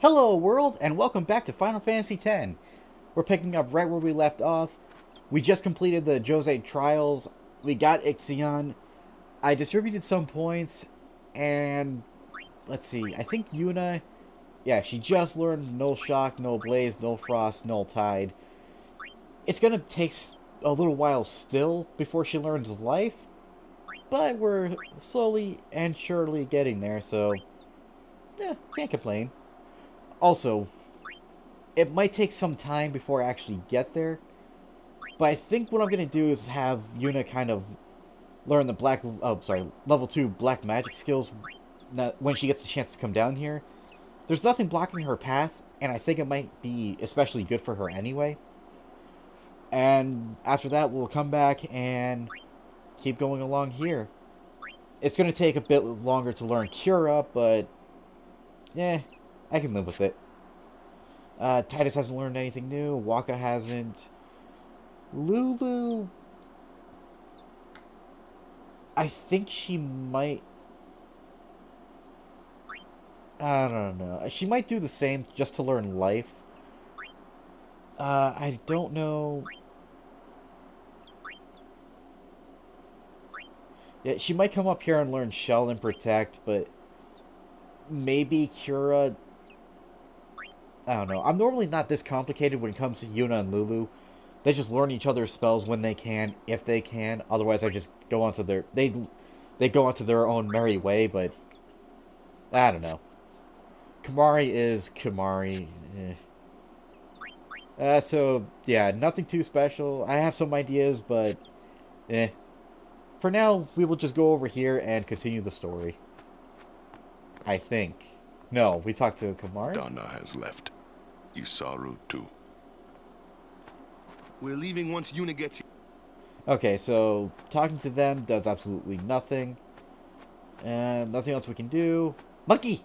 Hello world, and welcome back to Final Fantasy X. We're picking up right where we left off. We just completed the Djose trials. We got Ixion. I distributed some points, and let's see, I think Yuna, yeah, she just learned Null Shock, Null Blaze, Null Frost, Null Tide. It's gonna take a little while still before she learns Life, but we're slowly and surely getting there, so yeah, can't complain. Also, it might take some time before I actually get there, but I think what I'm going to do is have Yuna kind of learn the level 2 black magic skills when she gets the chance to come down here. There's nothing blocking her path, and I think it might be especially good for her anyway. And after that, we'll come back and keep going along here. It's going to take a bit longer to learn Cura, but yeah, I can live with it. Titus hasn't learned anything new. Waka hasn't. Lulu, I think she might. I don't know. She might do the same just to learn Life. I don't know. Yeah, she might come up here and learn Shell and Protect, but maybe Cura. I don't know. I'm normally not this complicated when it comes to Yuna and Lulu. They just learn each other's spells when they can, if they can. Otherwise, I just go onto their they go onto their own merry way. But I don't know. Kimahri is Kimahri. So yeah, nothing too special. I have some ideas, but for now, we will just go over here and continue the story. I think. No, we talked to Kimahri. Donna has left. Isaru too. We're leaving once Yuna gets here. Okay, so talking to them does absolutely nothing. And nothing else we can do. Monkey!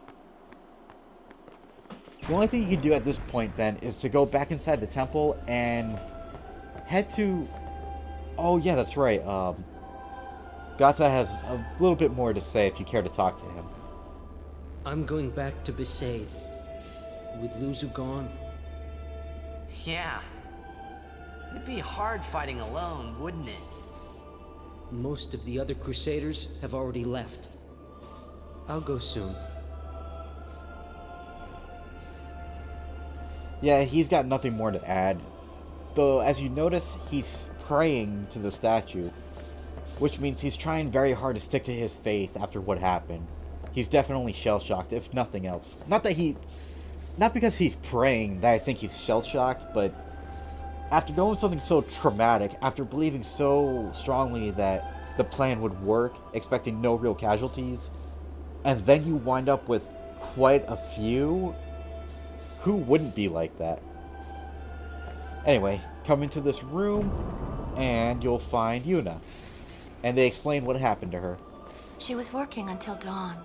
The only thing you can do at this point then is to go back inside the temple and head to... Oh yeah, that's right. Gata has a little bit more to say if you care to talk to him. I'm going back to Besaid. With Luzu gone? Yeah. It'd be hard fighting alone, wouldn't it? Most of the other Crusaders have already left. I'll go soon. Yeah, he's got nothing more to add. Though, as you notice, he's praying to the statue. Which means he's trying very hard to stick to his faith after what happened. He's definitely shell-shocked, if nothing else. Not because he's praying that I think he's shell-shocked, but after going something so traumatic, after believing so strongly that the plan would work, expecting no real casualties, and then you wind up with quite a few, who wouldn't be like that? Anyway, come into this room, and you'll find Yuna. And they explain what happened to her. She was working until dawn,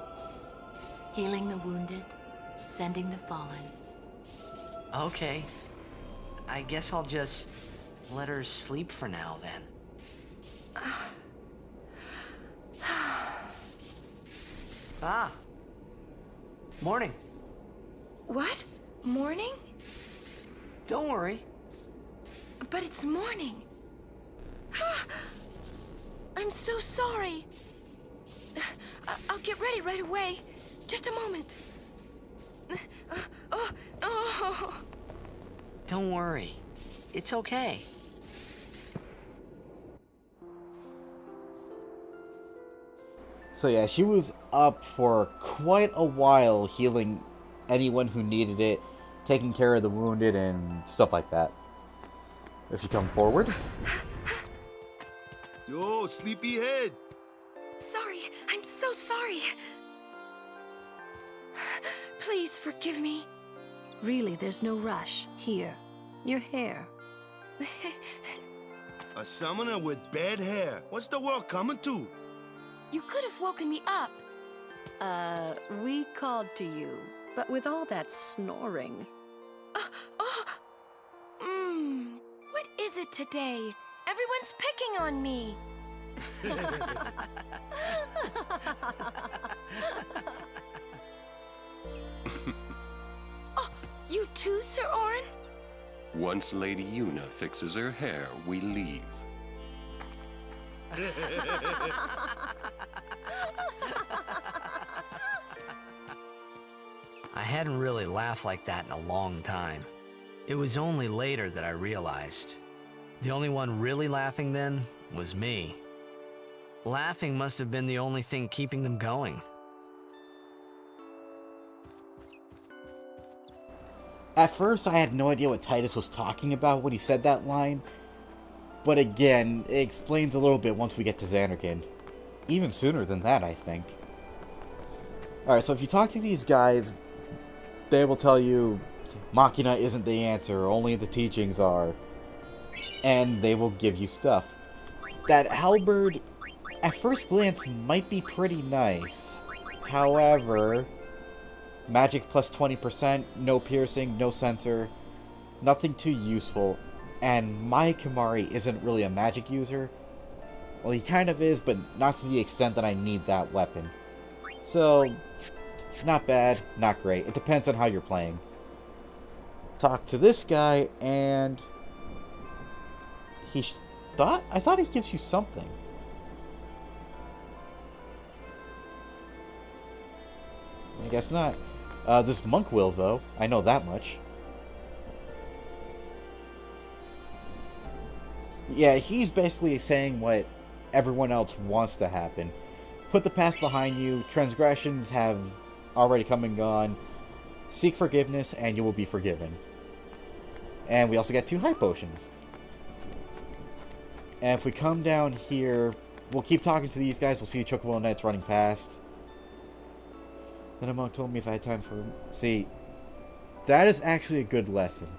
healing the wounded, sending the fallen. Okay. I guess I'll just let her sleep for now, then. Ah. Morning. What? Morning? Don't worry. But it's morning. I'm so sorry. I'll get ready right away. Just a moment. Don't worry. It's okay. So yeah, she was up for quite a while healing anyone who needed it, taking care of the wounded and stuff like that. If you come forward. Yo, sleepyhead. Sorry. I'm so sorry. Please forgive me. Really, there's no rush. Here, your hair. A summoner with bad hair. What's the world coming to? You could have woken me up. We called to you, but with all that snoring. What is it today? Everyone's picking on me. Oh, Sir Orin? Once Lady Yuna fixes her hair, we leave. I hadn't really laughed like that in a long time. It was only later that I realized. The only one really laughing then was me. Laughing must have been the only thing keeping them going. At first, I had no idea what Titus was talking about when he said that line. But again, it explains a little bit once we get to Xanarkand. Even sooner than that, I think. Alright, so if you talk to these guys, they will tell you Machina isn't the answer, only the teachings are. And they will give you stuff. That halberd, at first glance, might be pretty nice. However, magic plus 20%, no piercing, no sensor, nothing too useful. And my Kimari isn't really a magic user. Well, he kind of is, but not to the extent that I need that weapon. So, not bad, not great. It depends on how you're playing. Talk to this guy, and I thought he gives you something. I guess not. This monk will, though. I know that much. Yeah, he's basically saying what everyone else wants to happen. Put the past behind you. Transgressions have already come and gone. Seek forgiveness, and you will be forgiven. And we also get 2 high potions. And if we come down here, we'll keep talking to these guys. We'll see Chocobo Knights running past. Then a monk told me if I had time for him. See, that is actually a good lesson.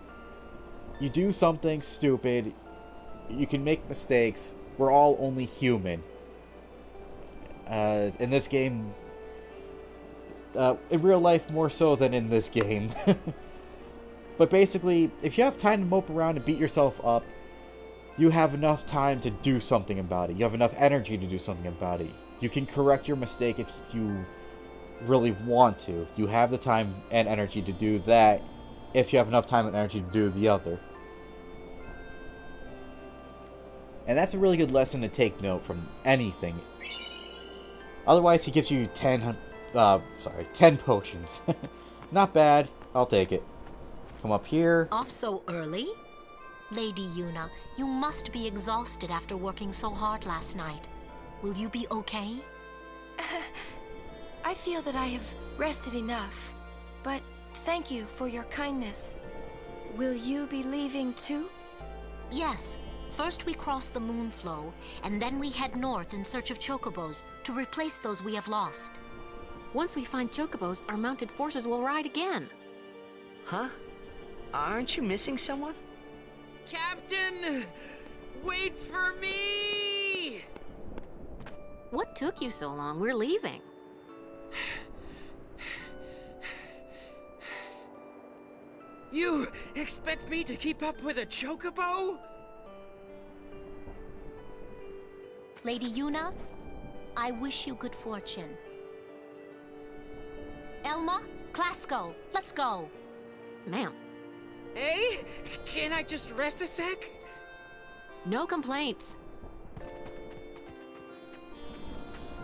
You do something stupid. You can make mistakes. We're all only human. In this game, in real life more so than in this game. But basically, if you have time to mope around and beat yourself up, you have enough time to do something about it. You have enough energy to do something about it. You can correct your mistake if you really want to. You have the time and energy to do that if you have enough time and energy to do the other. And that's a really good lesson to take note from anything. Otherwise, he gives you 10 potions. Not bad. I'll take it. Come up here. Off so early? Lady Yuna, you must be exhausted after working so hard last night. Will you be okay? I feel that I have rested enough, but thank you for your kindness. Will you be leaving too? Yes. First we cross the Moonflow, and then we head north in search of chocobos to replace those we have lost. Once we find chocobos, our mounted forces will ride again. Huh? Aren't you missing someone? Captain! Wait for me! What took you so long? We're leaving. You expect me to keep up with a chocobo? Lady Yuna, I wish you good fortune. Elma, Klasko, let's go. Ma'am. Hey, can I just rest a sec? No complaints.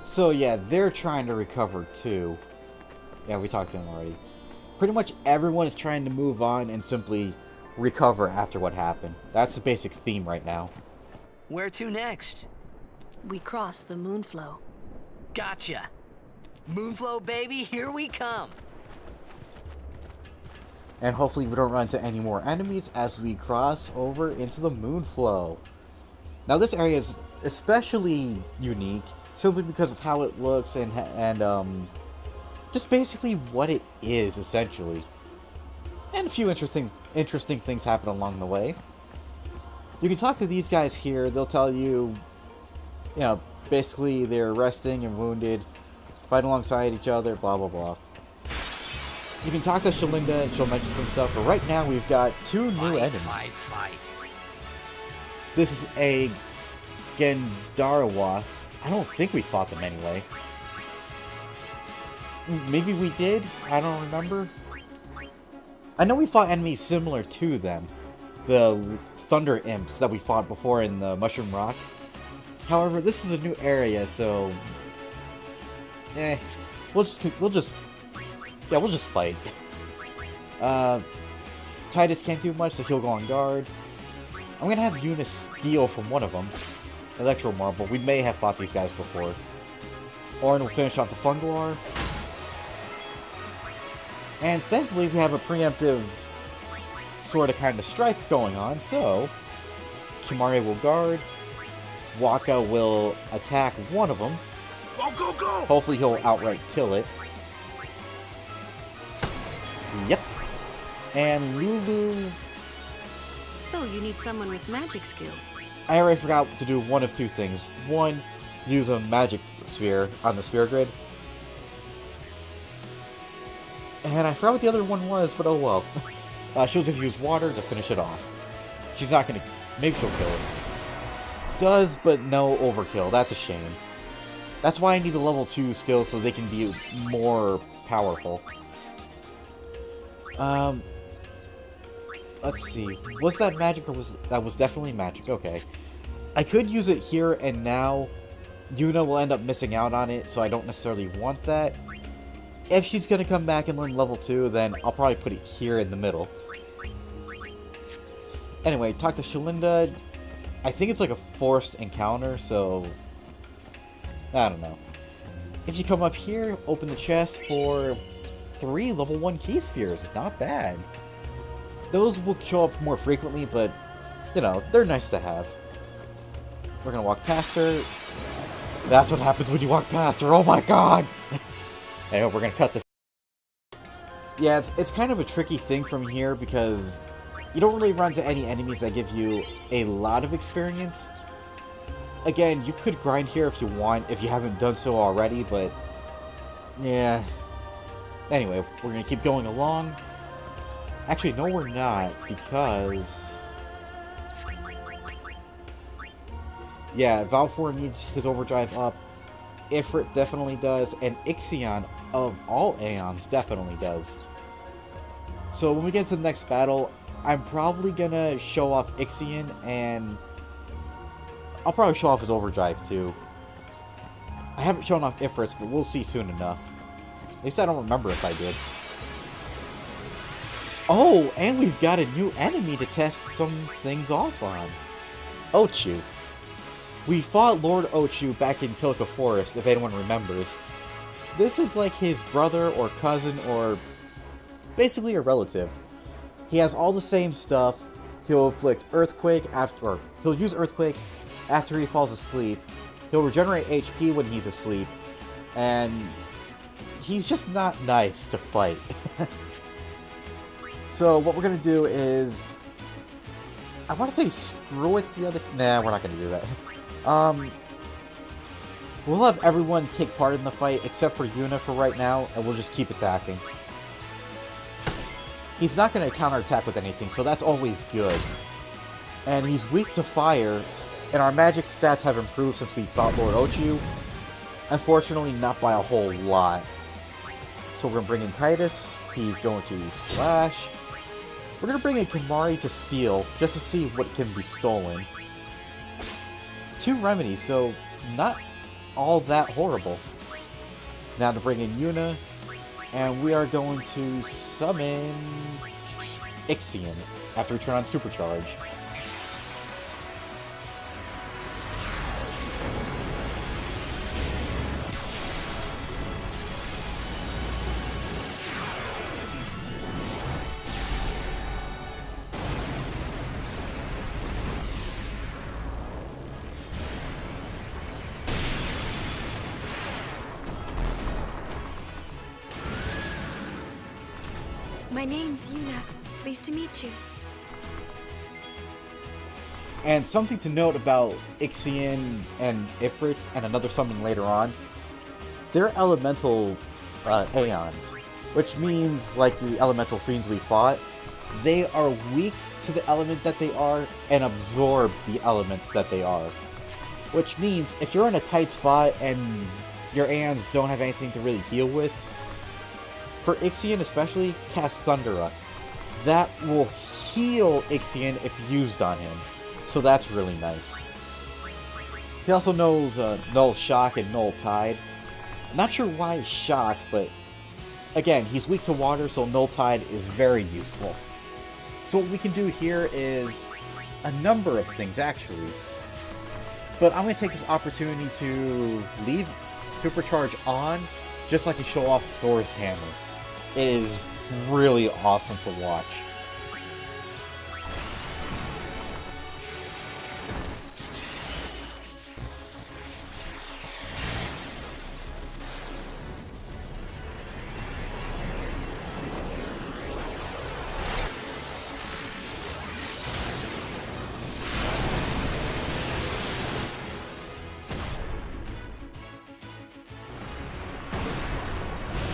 So yeah, they're trying to recover too. Yeah, we talked to them already. Pretty much everyone is trying to move on and simply recover after what happened. That's the basic theme right now. Where to next? We cross the Moonflow. Gotcha. Moonflow, baby, here we come. And hopefully we don't run into any more enemies as we cross over into the Moonflow. Now this area is especially unique simply because of how it looks and just basically what it is essentially. And a few interesting things happen along the way. You can talk to these guys here. They'll tell you, you know, basically they're resting and wounded, fight alongside each other, blah blah blah. You can talk to Shalinda and she'll mention some stuff, but right now we've got 2 new enemies. Fight. This is a Gendarawa. I don't think we fought them anyway. Maybe we did? I don't remember. I know we fought enemies similar to them, the Thunder Imps that we fought before in the Mushroom Rock. However, this is a new area, so we'll just fight. Titus can't do much, so he'll go on guard. I'm gonna have Yuna steal from one of them, Electro Marble. We may have fought these guys before. Orin will finish off the Funguar. And thankfully we have a preemptive sort of kind of strike going on, so Kimahri will guard. Waka will attack one of them. Go, go, go! Hopefully he'll outright kill it. Yep. And Lulu... So you need someone with magic skills. I already forgot to do one of two things. One, use a magic sphere on the sphere grid. And I forgot what the other one was, but oh well. She'll just use water to finish it off. She's not gonna... Maybe she'll kill it. Does, but no overkill. That's a shame. That's why I need the level 2 skills so they can be more powerful. Let's see. Was that magic or was... That was definitely magic. Okay. I could use it here and now. Yuna will end up missing out on it, so I don't necessarily want that. If she's gonna come back and learn level 2, then I'll probably put it here in the middle. Anyway, talk to Shalinda. I think it's like a forced encounter, so... I don't know. If you come up here, open the chest for 3 level 1 key spheres. Not bad. Those will show up more frequently, but, you know, they're nice to have. We're gonna walk past her. That's what happens when you walk past her. Oh my god! Anyway, we're gonna cut this. Yeah, it's kind of a tricky thing from here because you don't really run into any enemies that give you a lot of experience. Again, you could grind here if you want, if you haven't done so already, but yeah. Anyway, we're gonna keep going along. Actually, no we're not, because... Yeah, Valfor needs his overdrive up. Ifrit definitely does, and Ixion, of all Aeons, definitely does. So when we get to the next battle, I'm probably gonna show off Ixion, and I'll probably show off his overdrive too. I haven't shown off Ifrit's, but we'll see soon enough. At least I don't remember if I did. Oh, and we've got a new enemy to test some things off on. Ochu. We fought Lord Ochu back in Kilika Forest, if anyone remembers. This is like his brother or cousin or basically a relative. He has all the same stuff. He'll inflict Earthquake after, or he'll use Earthquake after he falls asleep. He'll regenerate HP when he's asleep. And he's just not nice to fight. So what we're going to do is... I want to say screw it to the other... Nah, we're not going to do that. We'll have everyone take part in the fight except for Yuna for right now, and we'll just keep attacking. He's not going to counterattack with anything, so that's always good. And he's weak to fire, and our magic stats have improved since we fought Lord Ochu. Unfortunately, not by a whole lot. So we're going to bring in Titus. He's going to slash. We're going to bring in Kimahri to steal, just to see what can be stolen. 2 remedies, so not all that horrible. Now to bring in Yuna, and we are going to summon Ixion after we turn on Supercharge. My name's Yuna. Pleased to meet you. And something to note about Ixion and Ifrit and another summon later on, they're elemental Aeons, which means, like the elemental fiends we fought, they are weak to the element that they are and absorb the elements that they are. Which means, if you're in a tight spot and your Aeons don't have anything to really heal with, for Ixion especially, cast Thundera. that will heal Ixion if used on him. So that's really nice. He also knows Null Shock and Null Tide. Not sure why Shock, but again, he's weak to water, so Null Tide is very useful. So what we can do here is a number of things, actually. But I'm going to take this opportunity to leave Supercharge on, just so I can show off Thor's hammer. It is really awesome to watch.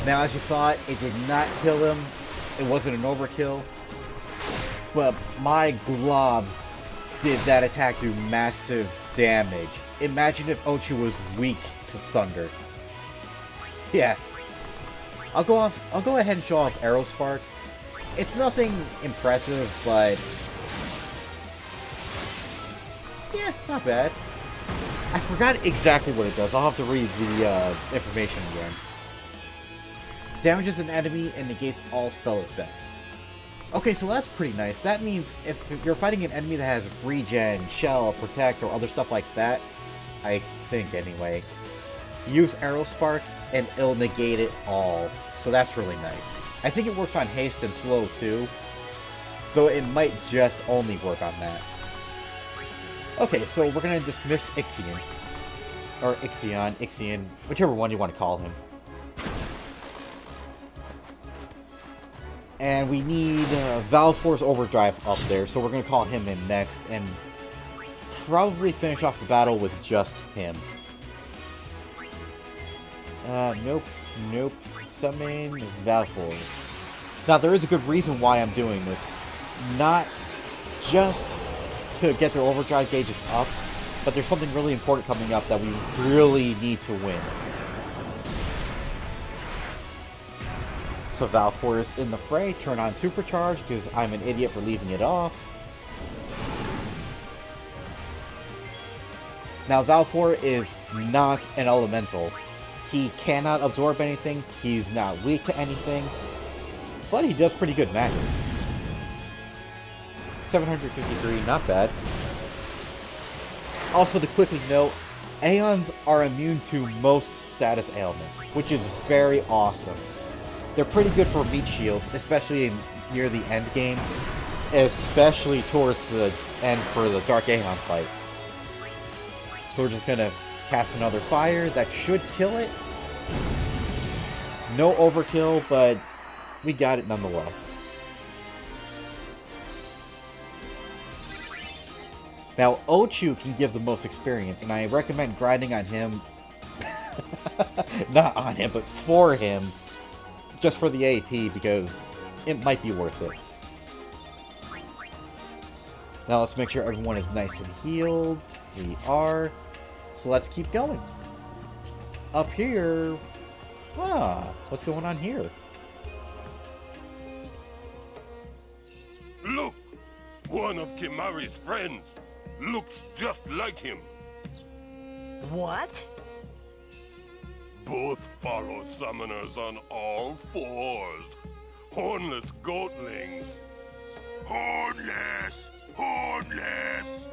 Now, as you saw it did not kill him. It wasn't an overkill. But my glob did that attack do massive damage. Imagine if Ochu was weak to thunder. Yeah. I'll go ahead and show off Aerospark. It's nothing impressive, but yeah, not bad. I forgot exactly what it does. I'll have to read the information again. Damages an enemy and negates all spell effects. Okay, so that's pretty nice. That means if you're fighting an enemy that has regen, shell, protect, or other stuff like that, I think anyway, use Aerospark and it'll negate it all. So that's really nice. I think it works on haste and slow too, though it might just only work on that. Okay, so we're gonna dismiss Ixion. Or Ixion, whichever one you want to call him. And we need Valve Force Overdrive up there, so we're going to call him in next, and probably finish off the battle with just him. Nope. Summon Valve Force. Now, there is a good reason why I'm doing this. Not just to get their overdrive gauges up, but there's something really important coming up that we really need to win. So Valfor is in the fray, turn on Supercharge, because I'm an idiot for leaving it off. Now Valfor is not an elemental. He cannot absorb anything, he's not weak to anything, but he does pretty good magic. 753, not bad. Also to quickly note, Aeons are immune to most status ailments, which is very awesome. They're pretty good for meat shields, especially near the end game, especially towards the end for the Dark Aeon fights. So we're just gonna cast another fire. That should kill it. No overkill, but we got it nonetheless. Now, Ochu can give the most experience, and I recommend grinding on him. Not on him, but for him. Just for the AP, because it might be worth it. Now let's make sure everyone is nice and healed. We are. So let's keep going. Up here... what's going on here? Look! One of Kimari's friends looks just like him. What? Both follow summoners on all fours. Hornless goatlings. Hornless! Hornless!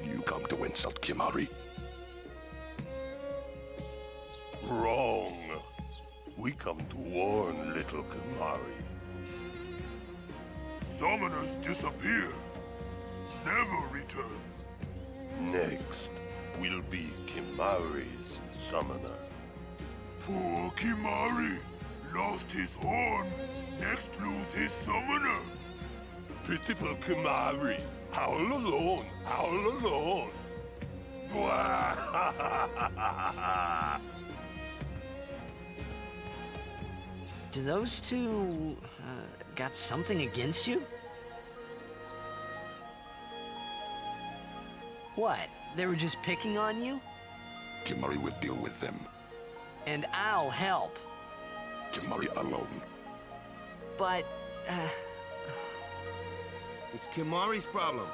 You come to insult Kimari? Wrong. We come to warn little Kimari. Summoners disappear. Never return. Next will be Kimari's summoner. Poor Kimari lost his horn. Next lose his summoner. Pitiful Kimari. Howl alone. Howl alone. Do those two got something against you? What? They were just picking on you? Kimari will deal with them. And I'll help. Kimari alone. But, It's Kimari's problem.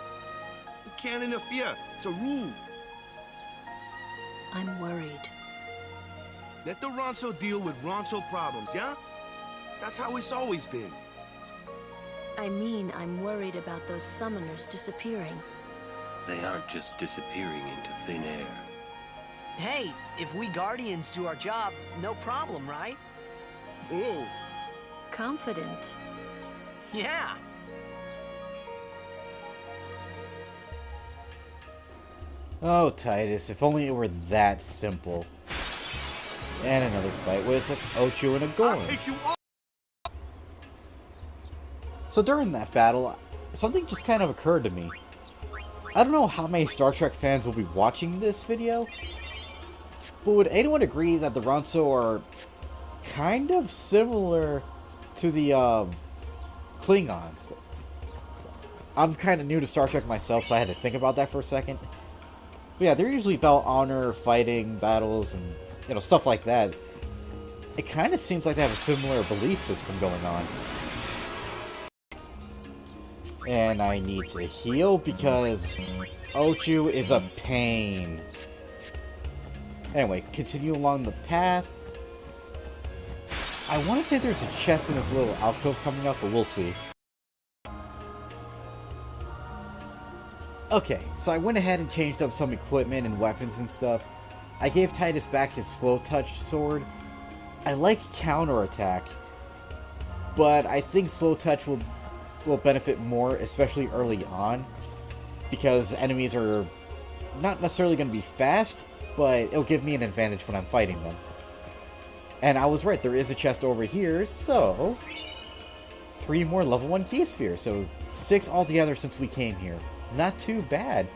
We can't interfere. It's a rule. I'm worried. Let the Ronso deal with Ronso problems, yeah? That's how it's always been. I mean, I'm worried about those summoners disappearing. They aren't just disappearing into thin air. hey, if we Guardians do our job, no problem, right? Oh. Confident. Yeah. Oh, Titus, if only it were that simple. And another fight with Ochu and a Gorn. So during that battle, something just kind of occurred to me. I don't know how many Star Trek fans will be watching this video, but would anyone agree that the Ronso are kind of similar to the Klingons? I'm kind of new to Star Trek myself, so I had to think about that for a second. But yeah, they're usually about honor, fighting, battles, and stuff like that. It kind of seems like they have a similar belief system going on. And I need to heal because Ochu is a pain. Anyway, continue along the path. I want to say there's a chest in this little alcove coming up, but we'll see. Okay, so I went ahead and changed up some equipment and weapons and stuff. I gave Titus back his slow touch sword. I like counterattack, but I think slow touch will benefit more, especially early on, because enemies are not necessarily going to be fast, but it'll give me an advantage when I'm fighting them. And I was right, there is a chest over here, so 3 more level 1 key spheres, so 6 altogether since we came here. Not too bad.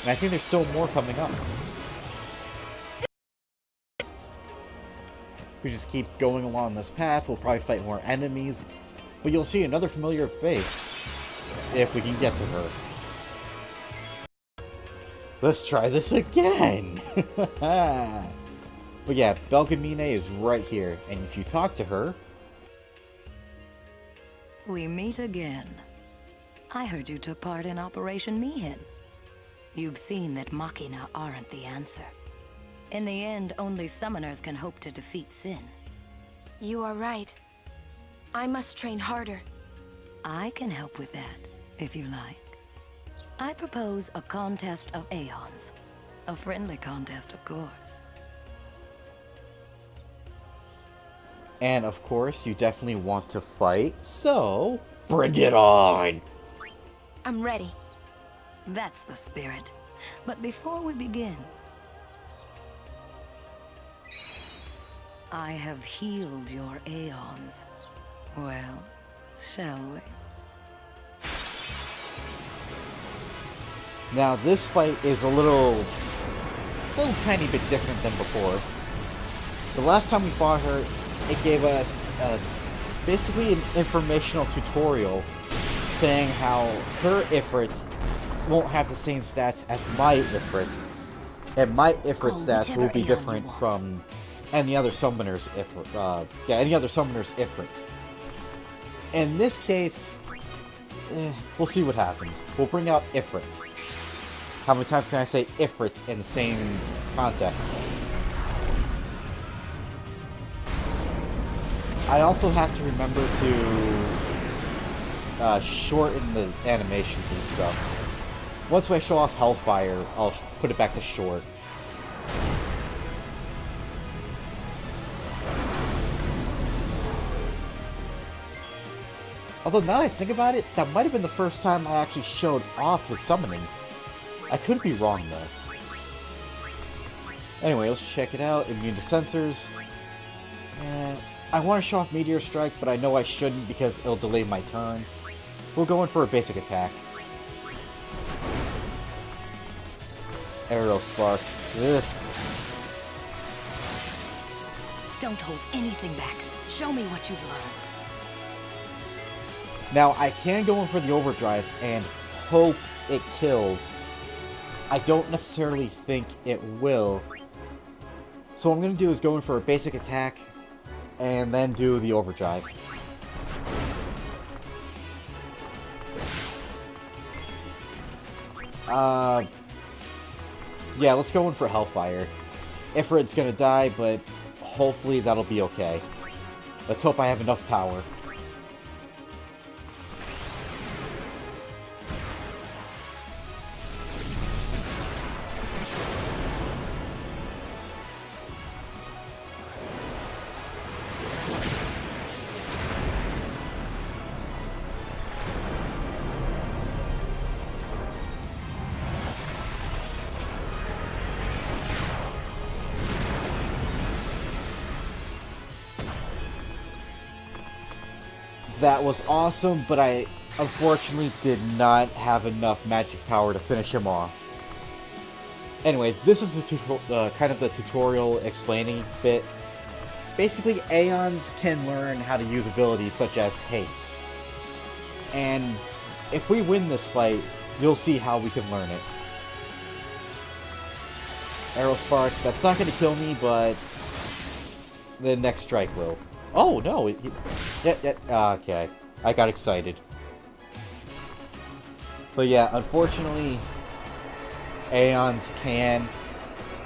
And I think there's still more coming up. We just keep going along this path, we'll probably fight more enemies, but you'll see another familiar face if we can get to her. Let's try this again! But yeah, Belkamine is right here, and if you talk to her... We meet again. I heard you took part in Operation Mihin. You've seen that Machina aren't the answer. In the end, only summoners can hope to defeat Sin. You are right. I must train harder. I can help with that, if you like. I propose a contest of Aeons. A friendly contest, of course. And of course, you definitely want to fight, so bring it on! I'm ready. That's the spirit. But before we begin, I have healed your Aeons. Well, shall we? Now, this fight is a little tiny bit different than before. The last time we fought her, it gave us basically an informational tutorial saying how her Ifrit won't have the same stats as my Ifrit. And my Ifrit stats will be different from any other summoner's Ifrit. Any other summoner's Ifrit. In this case, we'll see what happens. We'll bring out Ifrit. How many times can I say Ifrit in the same context? I also have to remember to shorten the animations and stuff. Once I show off Hellfire, I'll put it back to short. Although now that I think about it, that might have been the first time I actually showed off his summoning. I could be wrong though. Anyway, let's check it out. Immune to sensors. I want to show off Meteor Strike, but I know I shouldn't because it'll delay my turn. We'll go in for a basic attack. Arrow Spark. Ugh. Don't hold anything back. Show me what you've learned. Now, I can go in for the Overdrive and hope it kills. I don't necessarily think it will. So what I'm going to do is go in for a basic attack. and then do the overdrive. Yeah, let's go in for Hellfire. Ifrit's gonna die, but hopefully that'll be okay. Let's hope I have enough power. That was awesome, but I unfortunately did not have enough magic power to finish him off. Anyway, this is the kind of the tutorial explaining bit. Basically, Aeons can learn how to use abilities such as haste. And if we win this fight, you'll see how we can learn it. Arrow Spark, that's not going to kill me, but the next strike will. Oh, no! Okay. I got excited. But yeah, unfortunately, Aeons can,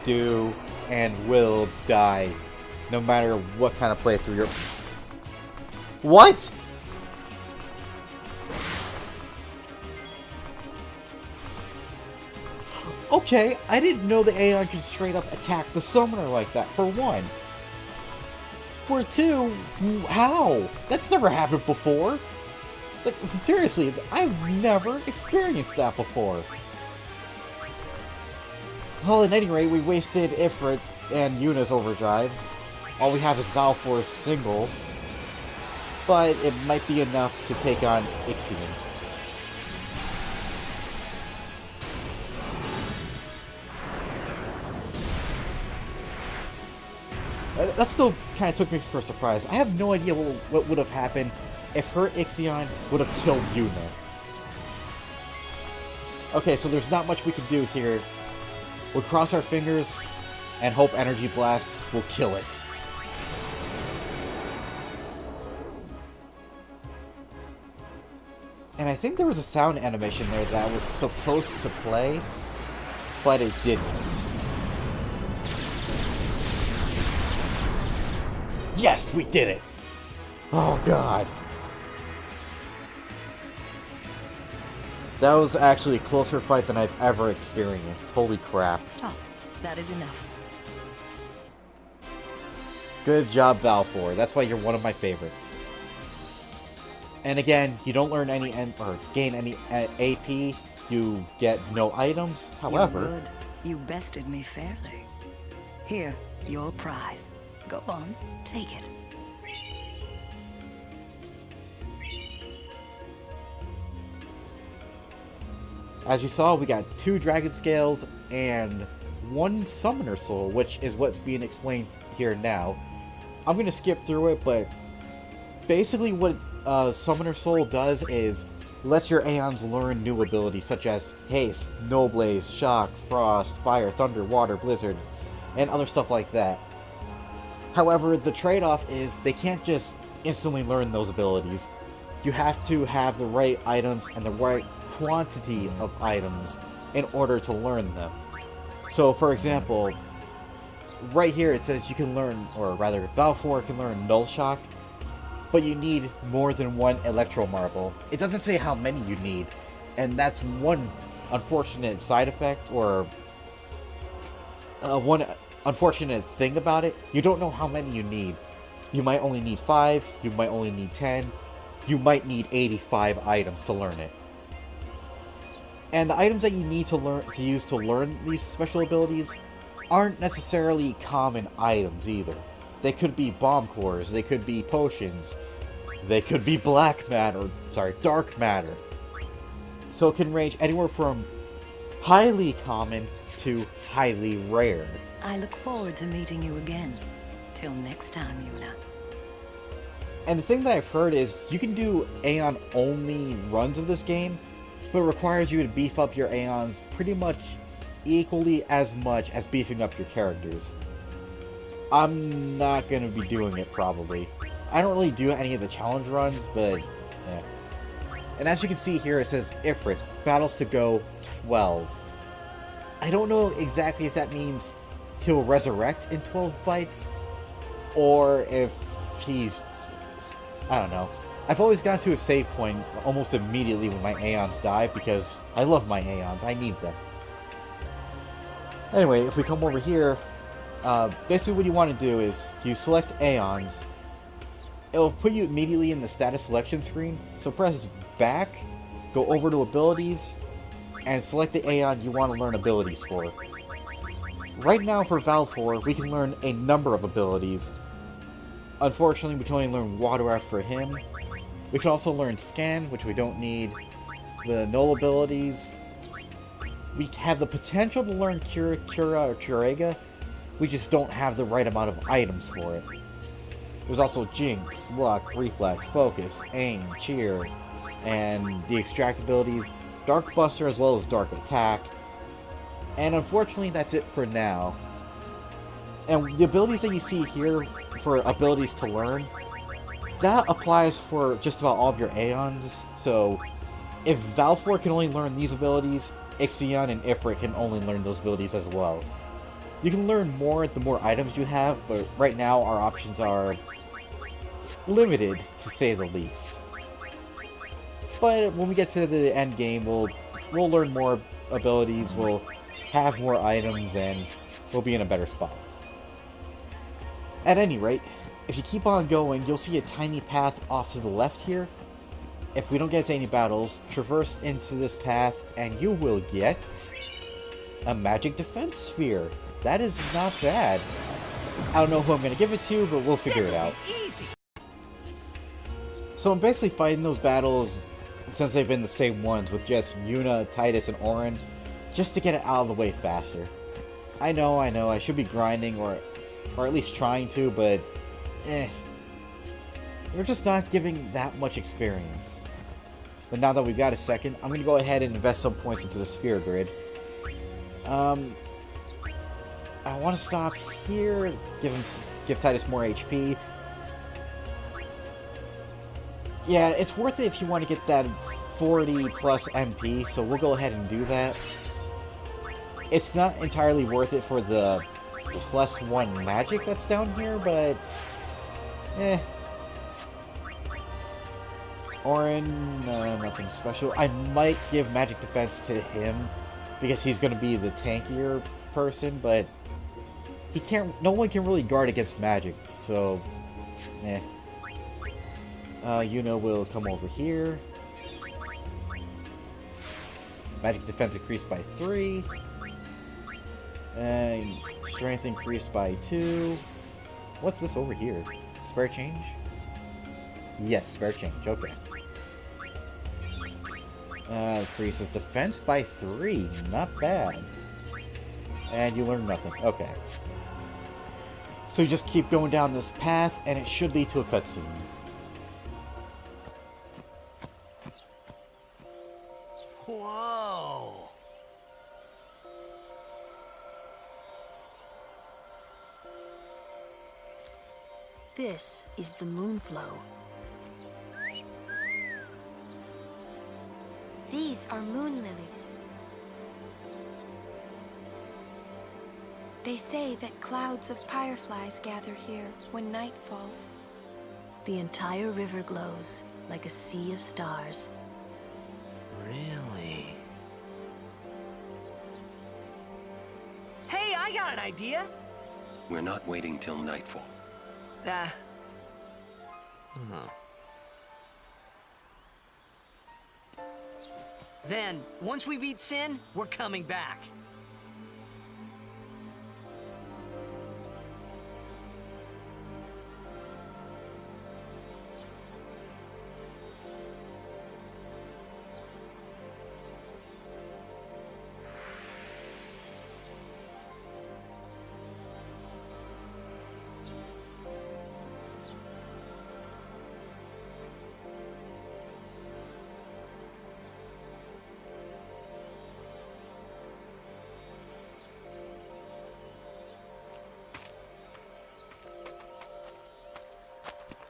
do, and will die, no matter what kind of playthrough you're... What?! Okay, I didn't know the Aeon could straight up attack the summoner like that, for one. For two, how? That's never happened before. Like, seriously, I've never experienced that before. Well, at any rate, we wasted Ifrit and Yuna's overdrive. All we have is Valfor's single. But it might be enough to take on Ixion. That still kind of took me for a surprise. I have no idea what would have happened if her Ixion would have killed Yuna. Okay, so there's not much we can do here. We'll cross our fingers and hope Energy Blast will kill it. And I think there was a sound animation there that was supposed to play, but it didn't. Yes, we did it! Oh god. That was actually a closer fight than I've ever experienced. Holy crap. Stop. That is enough. Good job, Valfor. That's why you're one of my favorites. And again, you don't learn any or gain any AP. You get no items. However, you're good. You bested me fairly. Here, your prize. Go on, take it. As you saw, we got 2 Dragon Scales and 1 Summoner Soul, which is what's being explained here now. I'm going to skip through it, but basically what Summoner Soul does is lets your Aeons learn new abilities such as Haste, No Blaze, Shock, Frost, Fire, Thunder, Water, Blizzard, and other stuff like that. However, the trade-off is they can't just instantly learn those abilities. You have to have the right items and the right quantity of items in order to learn them. So, for example, right here it says you can learn, or rather, Valfor can learn Null Shock, but you need more than 1 Electro Marble. It doesn't say how many you need, and that's one unfortunate side effect, or one unfortunate thing about it. You don't know how many you need. You might only need 5, you might only need 10, you might need 85 items to learn it. And the items that you need to use to learn these special abilities aren't necessarily common items either. They could be bomb cores, they could be potions, they could be dark matter. So it can range anywhere from highly common to highly rare. I look forward to meeting you again. Till next time, Yuna. And the thing that I've heard is you can do Aeon-only runs of this game, but it requires you to beef up your Aeons pretty much equally as much as beefing up your characters. I'm not going to be doing it, probably. I don't really do any of the challenge runs, but... yeah. And as you can see here, it says Ifrit, battles to go 12. I don't know exactly if that means he'll resurrect in 12 fights, or if he's... I don't know. I've always gone to a save point almost immediately when my Aeons die, because I love my Aeons. I need them. Anyway, if we come over here, basically what you want to do is you select Aeons. It'll put you immediately in the status selection screen, so press back, go over to abilities, and select the Aeon you want to learn abilities for. Right now for Valfor, we can learn a number of abilities. Unfortunately, we can only learn Water Breath for him. We can also learn Scan, which we don't need. The Null abilities. We have the potential to learn Cura or Curaga. We just don't have the right amount of items for it. There's also Jinx, Luck, Reflex, Focus, Aim, Cheer, and the Extract abilities, Dark Buster as well as Dark Attack. And unfortunately, that's it for now. And the abilities that you see here for abilities to learn, that applies for just about all of your Aeons. So, if Valfor can only learn these abilities, Ixion and Ifrit can only learn those abilities as well. You can learn more the more items you have, but right now our options are limited, to say the least. But when we get to the end game, we'll learn more abilities, we'll have more items, and we'll be in a better spot. At any rate, if you keep on going, you'll see a tiny path off to the left here. If we don't get to any battles, traverse into this path, and you will get a magic defense sphere. That is not bad. I don't know who I'm going to give it to, but we'll figure it out. Easy. So I'm basically fighting those battles, since they've been the same ones, with just Yuna, Titus, and Auron, just to get it out of the way faster. I know, I should be grinding, or at least trying to, but they're just not giving that much experience. But now that we've got a second, I'm going to go ahead and invest some points into the sphere grid. I want to stop here, give Titus more HP. Yeah, it's worth it if you want to get that 40 plus MP, so we'll go ahead and do that. It's not entirely worth it for the +1 magic that's down here, but Auron, nothing special. I might give magic defense to him because he's going to be the tankier person, but he can't. No one can really guard against magic, so Yuna will come over here. Magic defense increased by 3. And strength increased by 2. What's this over here? Spare change? Yes, spare change. Okay. Increases defense by 3. Not bad. And you learn nothing. Okay. So you just keep going down this path, and it should lead to a cutscene. Whoa! This is the Moonflow. These are moon lilies. They say that clouds of fireflies gather here when night falls. The entire river glows like a sea of stars. Really? Hey, I got an idea. We're not waiting till nightfall. Then, once we beat Sin, we're coming back.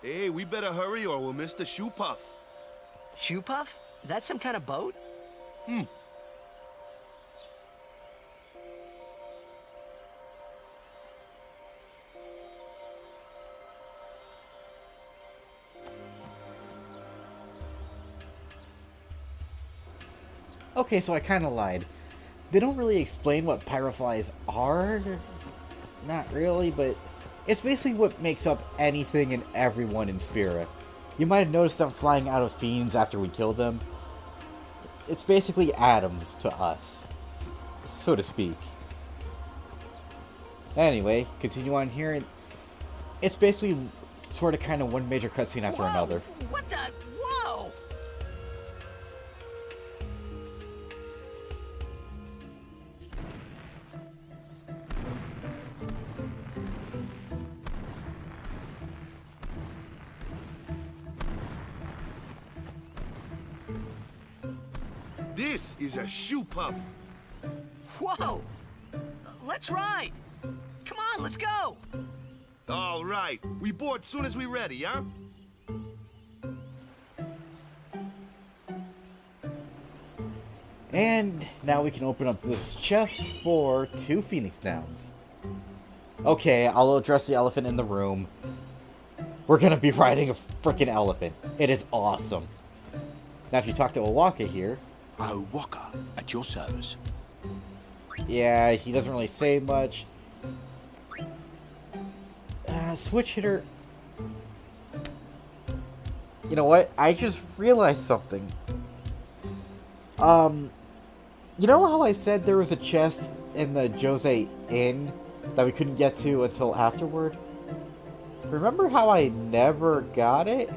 Hey, we better hurry or we'll miss the shoe puff. Shoe puff? That's some kind of boat? Okay, so I kind of lied. They don't really explain what pyroflies are. Not really, but it's basically what makes up anything and everyone in Spira. You might have noticed them flying out of fiends after we killed them. It's basically atoms to us, so to speak. Anyway, continue on here. It's basically sort of kind of one major cutscene after another. What the? Whoa! This is a shoe puff. Whoa! Let's ride! Come on, let's go! All right. We board soon as we ready, huh? And now we can open up this chest for 2 Phoenix Downs. Okay, I'll address the elephant in the room. We're gonna be riding a freaking elephant. It is awesome. Now if you talk to Owaka here... Owaka, at your service. Yeah, he doesn't really say much. Switch hitter... You know what? I just realized something. You know how I said there was a chest in the Djose Inn that we couldn't get to until afterward? Remember how I never got it?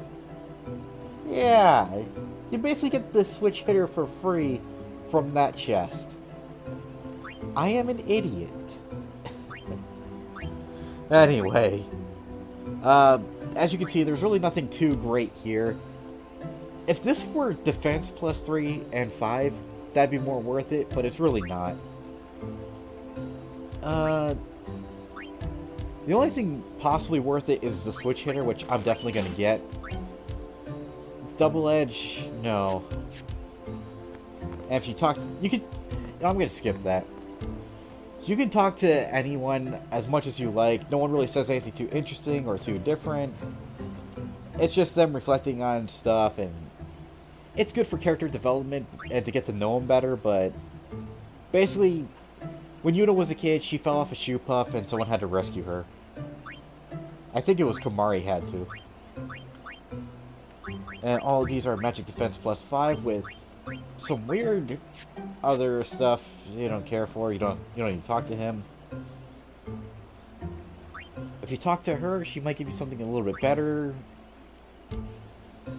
Yeah, you basically get the switch hitter for free from that chest. I am an idiot. Anyway, as you can see, there's really nothing too great here. If this were defense plus 3 and 5, that'd be more worth it, but it's really not. The only thing possibly worth it is the switch hitter, which I'm definitely going to get. Double edge, no. And if you talk to, you can, I'm going to skip that. You can talk to anyone as much as you like. No one really says anything too interesting or too different. It's just them reflecting on stuff, and it's good for character development and to get to know them better, but basically, when Yuna was a kid, she fell off a shoe puff and someone had to rescue her. I think it was Kimahri had to. And all of these are magic defense plus 5 with some weird other stuff you don't care for. You don't even talk to him. If you talk to her, she might give you something a little bit better.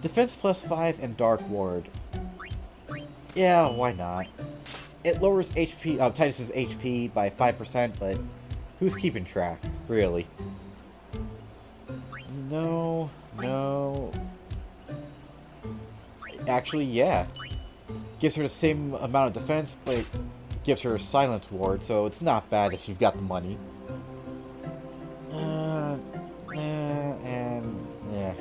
Defense plus 5 and Dark Ward. Yeah, why not? It lowers HP, Titus's HP by 5%, but who's keeping track, really? No. Actually, yeah. Gives her the same amount of defense, but it gives her a silence ward, so it's not bad if you've got the money. And yeah.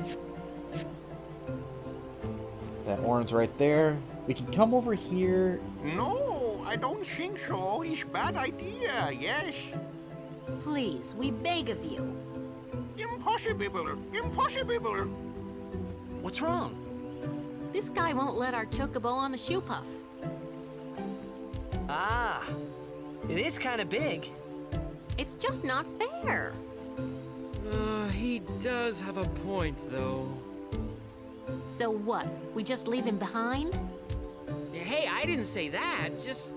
That orange right there. We can come over here. No, I don't think so. It's a bad idea, yes. Please, we beg of you. Impossible! Impossible! What's wrong? This guy won't let our chocobo on the shoe puff. Ah, it is kind of big. It's just not fair. He does have a point, though. So what? We just leave him behind? Hey, I didn't say that, just...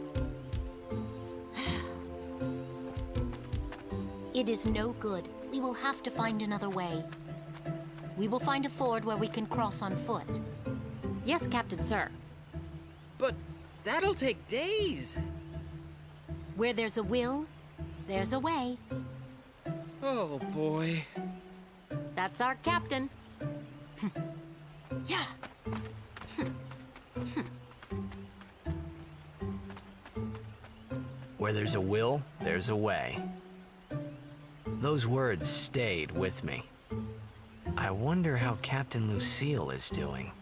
It is no good. We will have to find another way. We will find a ford where we can cross on foot. Yes, Captain Sir. But that'll take days. Where there's a will, there's a way. Oh, boy. That's our captain. Yeah. Where there's a will, there's a way. Those words stayed with me. I wonder how Captain Lucille is doing.